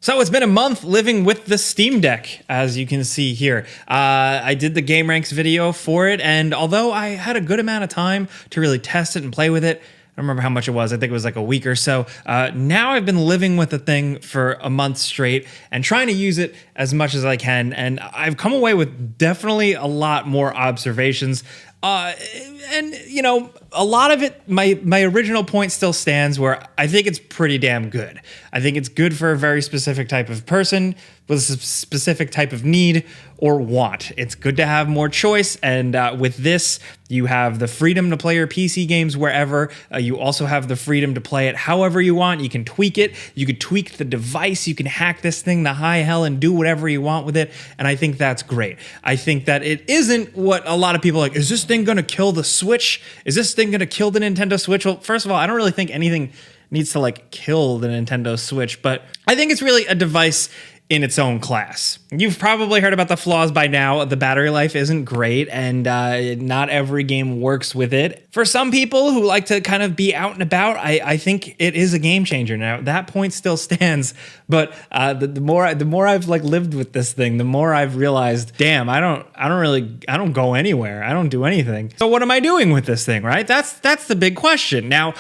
So it's been a month living with the Steam Deck, as you can see here. I did the Game Ranks video for it, and although I had a good amount of time to really test it and play with it, I don't remember how much it was. I think it was like a week or so. Now I've been living with the thing for a month straight and trying to use it as much as I can, and I've come away with definitely a lot more observations. And you know, a lot of it, my original point still stands where I think it's pretty damn good. I think it's good for a very specific type of person with a specific type of need or want. It's good to have more choice, and with this, you have the freedom to play your PC games wherever. You also have the freedom to play it however you want. You can tweak it. You could tweak the device. You can hack this thing to high hell and do whatever you want with it, and I think that's great. I think that it isn't what a lot of people are like, is this thing going to kill the Switch? Is this thing going to kill the Nintendo Switch? Well, first of all, I don't really think anything needs to like kill the Nintendo Switch, but I think it's really a device in its own class. You've probably heard about the flaws by now. The battery life isn't great, and not every game works with it. For some people who like to kind of be out and about, I think it is a game changer. Now that point still stands, but the more I've like lived with this thing, the more I've realized, damn, I don't go anywhere. I don't do anything. So what am I doing with this thing, right? That's the big question. Now,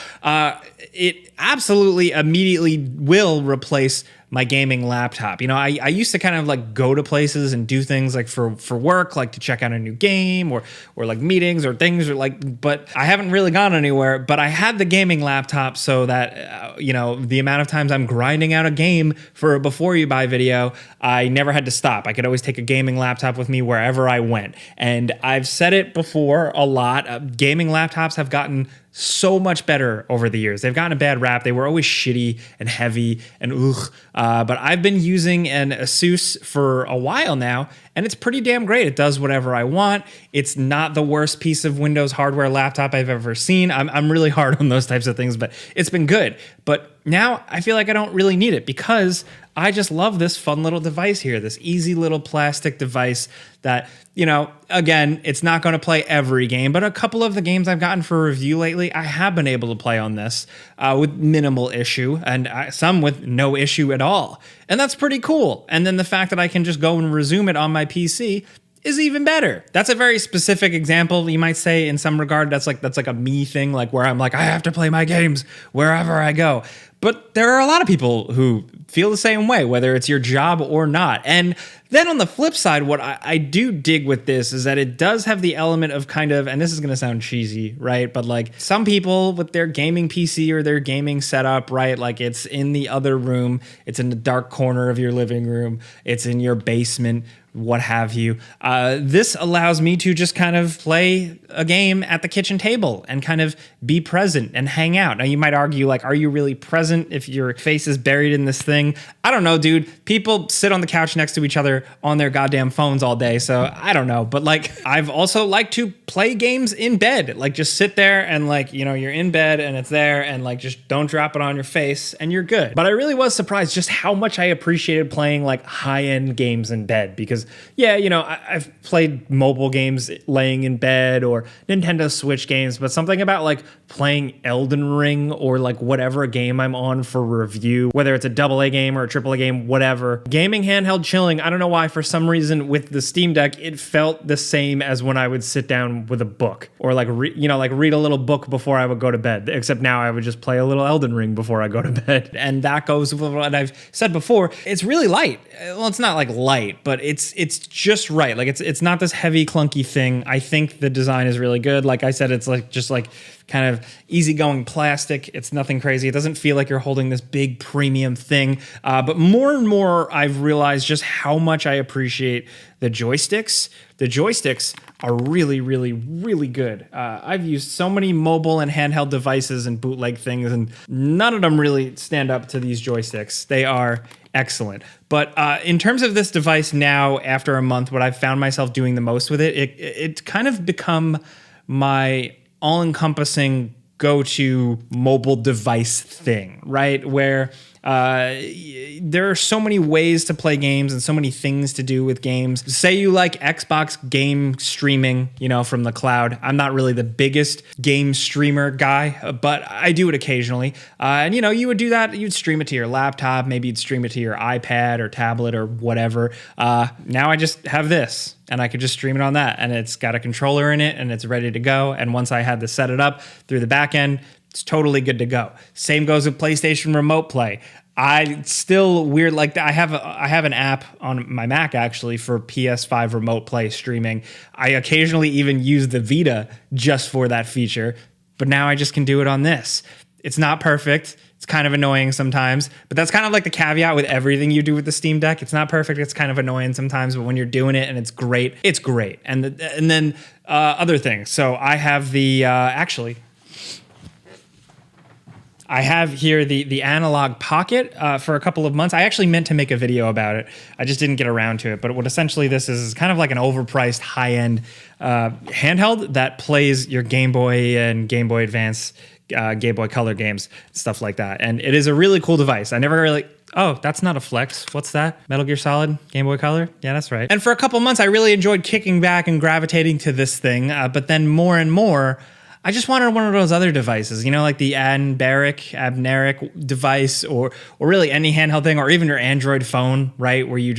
it absolutely immediately will replace my gaming laptop. You know, I used to kind of like go to places and do things like for work, like to check out a new game or like meetings or things, or like, but I haven't really gone anywhere. But I had the gaming laptop so that, you know, the amount of times I'm grinding out a game for a before you buy video, I never had to stop. I could always take a gaming laptop with me wherever I went. And I've said it before a lot, gaming laptops have gotten so much better over the years. They've gotten a bad rap. They were always shitty and heavy and but I've been using an Asus for a while now, and it's pretty damn great. It does whatever I want. It's not the worst piece of Windows hardware laptop I've ever seen. I'm really hard on those types of things, but it's been good. But now I feel like I don't really need it because I just love this fun little device here, this easy little plastic device that, you know, again, it's not going to play every game, but a couple of the games I've gotten for review lately, I have been able to play on this with minimal issue, and some with no issue at all. And that's pretty cool. And then the fact that I can just go and resume it on my PC is even better. That's a very specific example, you might say, in some regard. That's like a me thing, like where I'm like, I have to play my games wherever I go. But there are a lot of people who feel the same way, whether it's your job or not. And then on the flip side, what I do dig with this is that it does have the element of kind of, and this is going to sound cheesy, right? But like some people with their gaming PC or their gaming setup, right? Like it's in the other room, it's in the dark corner of your living room, it's in your basement, what have you. This allows me to just kind of play a game at the kitchen table and kind of be present and hang out. Now you might argue, like, are you really present if your face is buried in this thing? I don't know, dude. People sit on the couch next to each other on their goddamn phones all day, so I don't know. But like, I've also liked to play games in bed, like just sit there and like, you know, you're in bed and it's there and like just don't drop it on your face and you're good. But I really was surprised just how much I appreciated playing like high-end games in bed, because yeah, you know, I've played mobile games laying in bed or Nintendo Switch games, but something about like playing Elden Ring or like whatever game I'm on for review, whether it's a AA game or a AAA game, whatever. Gaming handheld chilling, I don't know why, for some reason with the Steam Deck, it felt the same as when I would sit down with a book or like, read a little book before I would go to bed, except now I would just play a little Elden Ring before I go to bed. And that goes with what I've said before. It's really light. Well, it's not like light, but it's just right. Like it's not this heavy, clunky thing. I think the design is really good. Like I said, it's like just like kind of easygoing plastic. It's nothing crazy. It doesn't feel like you're holding this big premium thing. But more and more, I've realized just how much I appreciate the joysticks. The joysticks are really, really, really good. I've used so many mobile and handheld devices and bootleg things, and none of them really stand up to these joysticks. They are excellent. But in terms of this device now, after a month, what I've found myself doing the most with it's kind of become my all-encompassing go-to mobile device thing, right? Where There are so many ways to play games and so many things to do with games. Say you like Xbox game streaming, from the cloud. I'm not really the biggest game streamer guy, but I do it occasionally. And you would do that. You'd stream it to your laptop. Maybe you'd stream it to your iPad or tablet or whatever. Now I just have this, and I could just stream it on that, and it's got a controller in it, and it's ready to go. And once I had to set it up through the back end, it's totally good to go. Same goes with PlayStation Remote Play. I still weird like that. I have an app on my Mac actually for PS5 Remote Play streaming. I occasionally even use the Vita just for that feature, but now I just can do it on this. It's not perfect. It's kind of annoying sometimes, but that's kind of like the caveat with everything you do with the Steam Deck. It's not perfect. It's kind of annoying sometimes, but when you're doing it and it's great, it's great. And then other things. So I have the I have here the Analog Pocket for a couple of months. I actually meant to make a video about it. I just didn't get around to it. But what essentially this is kind of like an overpriced high-end handheld that plays your Game Boy and Game Boy Advance, Game Boy Color games, stuff like that. And it is a really cool device. I never really... Oh, that's not a flex. What's that? Metal Gear Solid, Game Boy Color? Yeah, that's right. And for a couple months, I really enjoyed kicking back and gravitating to this thing. But then more and more... I just wanted one of those other devices, like the Abneric device or really any handheld thing, or even your Android phone, right? Where you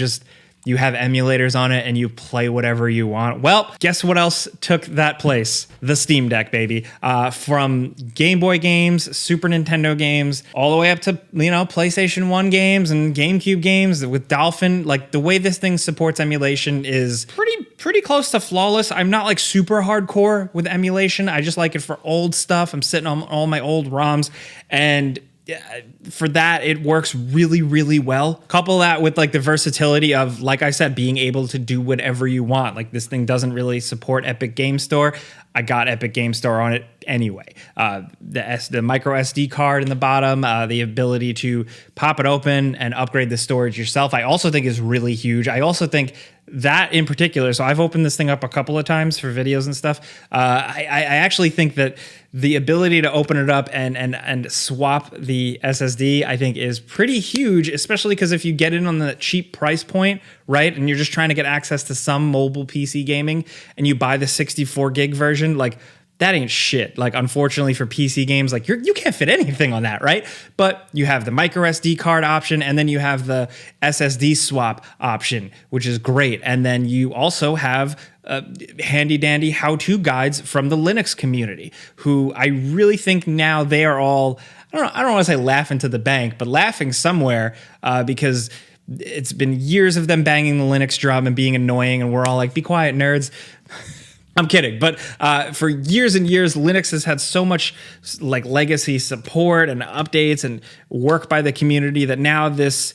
have emulators on it and you play whatever you want. Well, guess what else took that place? The Steam Deck, baby. From Game Boy games, Super Nintendo games, all the way up to, PlayStation 1 games and GameCube games with Dolphin. Like the way this thing supports emulation is pretty close to flawless. I'm not like super hardcore with emulation. I just like it for old stuff. I'm sitting on all my old ROMs, and for that, it works really, really well. Couple that with like the versatility of, like I said, being able to do whatever you want. Like this thing doesn't really support Epic Game Store. I got Epic Game Store on it anyway. The micro SD card in the bottom, the ability to pop it open and upgrade the storage yourself, I also think is really huge. I also think that in particular, so I've opened this thing up a couple of times for videos and stuff. I actually think that the ability to open it up and swap the SSD, I think, is pretty huge, especially because if you get in on the cheap price point, right, and you're just trying to get access to some mobile PC gaming, and you buy the 64 gig version, like that ain't shit. Like, unfortunately for PC games, like you can't fit anything on that, right? But you have the micro SD card option, and then you have the SSD swap option, which is great. And then you also have handy dandy how-to guides from the Linux community, who I really think now they are all, I don't want to say laughing to the bank, but laughing somewhere because it's been years of them banging the Linux drum and being annoying, and we're all like, be quiet, nerds. I'm kidding, but for years and years, Linux has had so much like legacy support and updates and work by the community that now this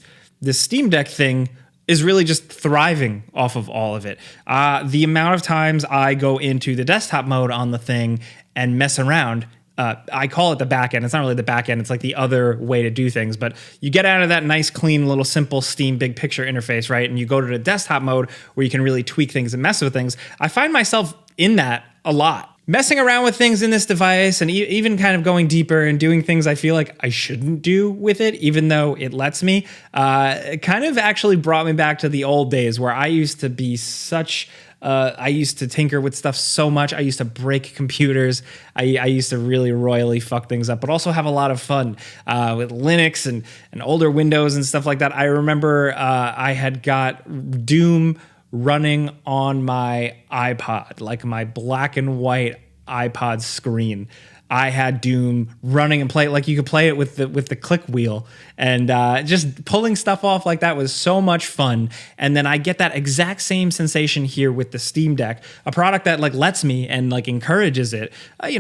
Steam Deck thing is really just thriving off of all of it. The amount of times I go into the desktop mode on the thing and mess around, I call it the back end. It's not really the back end. It's like the other way to do things. But you get out of that nice, clean, little simple Steam big picture interface, right? And you go to the desktop mode where you can really tweak things and mess with things. I find myself in that a lot. Messing around with things in this device and even kind of going deeper and doing things I feel like I shouldn't do with it, even though it lets me, it kind of actually brought me back to the old days where I used to be such... I used to tinker with stuff so much. I used to break computers. I used to really royally fuck things up, but also have a lot of fun with Linux and older Windows and stuff like that. I remember I had got Doom running on my iPod, like my black and white iPod screen. I had Doom running and play it like you could play it with the click wheel, and just pulling stuff off like that was so much fun. And then I get that exact same sensation here with the Steam Deck, a product that like lets me and like encourages it.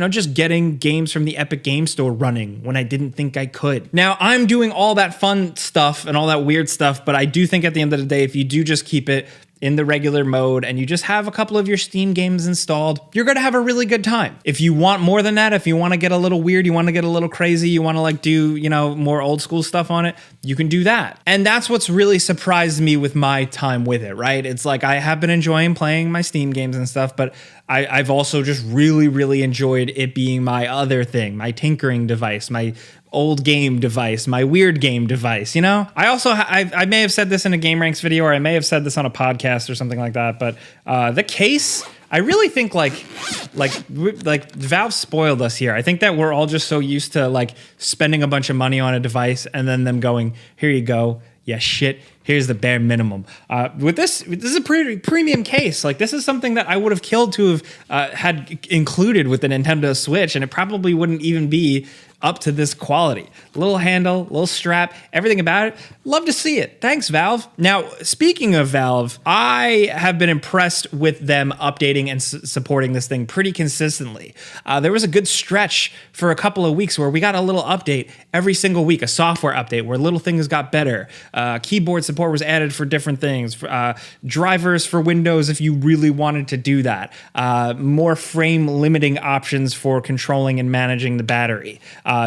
Just getting games from the Epic Game Store running when I didn't think I could. Now I'm doing all that fun stuff and all that weird stuff, but I do think at the end of the day, if you do just keep it in the regular mode and you just have a couple of your Steam games installed, you're going to have a really good time. If you want more than that, if you want to get a little weird, you want to get a little crazy, you want to like do, more old school stuff on it, you can do that. And that's what's really surprised me with my time with it, right? It's like I have been enjoying playing my Steam games and stuff, but I've also just really, really enjoyed it being my other thing, my tinkering device, my old game device, my weird game device, you know? I also, I may have said this in a Game Ranks video, or I may have said this on a podcast or something like that, but the case, I really think like Valve spoiled us here. I think that we're all just so used to like spending a bunch of money on a device and then them going, here you go. Yeah, shit. Here's the bare minimum. With this is a pretty premium case. Like, this is something that I would have killed to have had included with the Nintendo Switch, and it probably wouldn't even be up to this quality. Little handle, little strap, everything about it. Love to see it. Thanks, Valve. Now, speaking of Valve, I have been impressed with them updating and supporting this thing pretty consistently. There was a good stretch for a couple of weeks where we got a little update every single week, a software update where little things got better. Keyboard support was added for different things. Drivers for Windows if you really wanted to do that. More frame limiting options for controlling and managing the battery.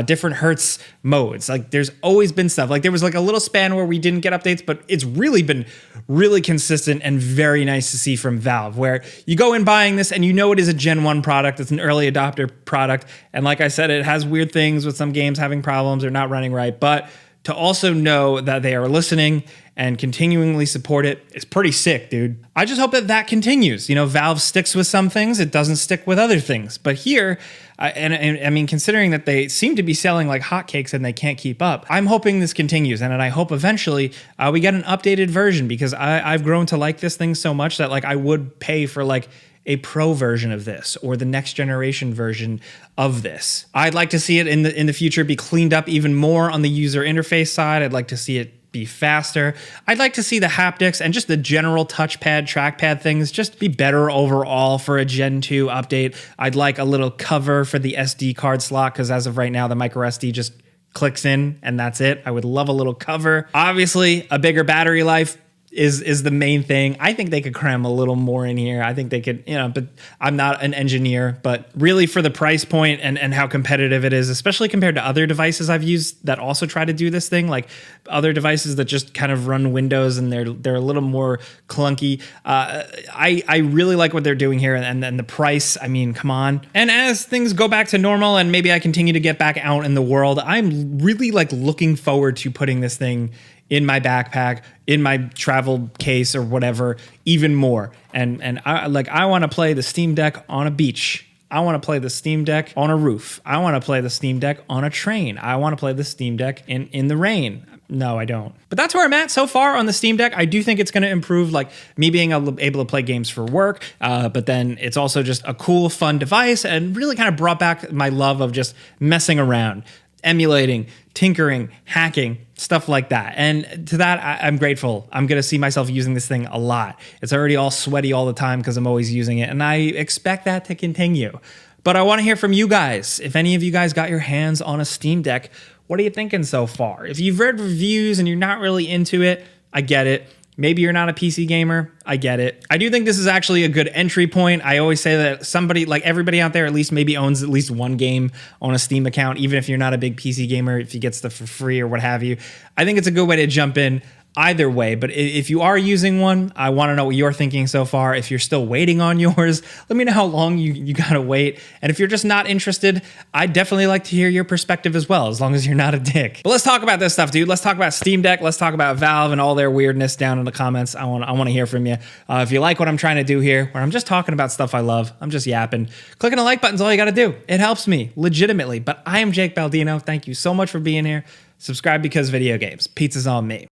Different hertz modes. Like, there's always been stuff. Like, there was like a little span where we didn't get updates, but it's really been really consistent and very nice to see from Valve, where you go in buying this and you know it is a Gen 1 product. It's an early adopter product. And like I said, it has weird things with some games having problems or not running right. But to also know that they are listening and continually support it is pretty sick, dude. I just hope that that continues. You know, Valve sticks with some things, it doesn't stick with other things. But here, and I mean, considering that they seem to be selling like hotcakes and they can't keep up, I'm hoping this continues. And I hope eventually we get an updated version, because I've grown to like this thing so much that like I would pay for like a pro version of this or the next generation version of this. I'd like to see it in the future be cleaned up even more on the user interface side. I'd like to see it be faster. I'd like to see the haptics and just the general touchpad, trackpad things just be better overall for a Gen 2 update. I'd like a little cover for the SD card slot, because as of right now, the micro SD just clicks in and that's it. I would love a little cover. Obviously, a bigger battery life is the main thing. I think they could cram a little more in here. I think they could, you know, but I'm not an engineer, but really for the price point and how competitive it is, especially compared to other devices I've used that also try to do this thing, like other devices that just kind of run Windows and they're a little more clunky. I really like what they're doing here, and the price, I mean, come on. And as things go back to normal and maybe I continue to get back out in the world, I'm really like looking forward to putting this thing in my backpack, in my travel case or whatever, even more. And I want to play the Steam Deck on a beach. I want to play the Steam Deck on a roof. I want to play the Steam Deck on a train. I want to play the Steam Deck in the rain. No, I don't. But that's where I'm at so far on the Steam Deck. I do think it's going to improve, like me being able to play games for work. But then it's also just a cool, fun device, and really kind of brought back my love of just messing around, emulating, tinkering, hacking, stuff like that. And to that, I'm grateful. I'm going to see myself using this thing a lot. It's already all sweaty all the time because I'm always using it, and I expect that to continue. But I want to hear from you guys. If any of you guys got your hands on a Steam Deck, what are you thinking so far? If you've read reviews and you're not really into it, I get it. Maybe you're not a PC gamer. I get it. I do think this is actually a good entry point. I always say that somebody, like everybody out there, at least maybe owns at least one game on a Steam account, even if you're not a big PC gamer, if you get stuff for free or what have you. I think it's a good way to jump in either way. But if you are using one, I want to know what you're thinking so far. If you're still waiting on yours, let me know how long you gotta wait. And if you're just not interested, I'd definitely like to hear your perspective as well, as long as you're not a dick. But let's talk about this stuff, dude. Let's talk about Steam Deck. Let's talk about Valve and all their weirdness down in the comments. I want to hear from you. If you like what I'm trying to do here, where I'm just talking about stuff I love, I'm just yapping, clicking the like button's all you gotta do. It helps me legitimately. But I am Jake Baldino. Thank you so much for being here. Subscribe because video games. Pizza's on me.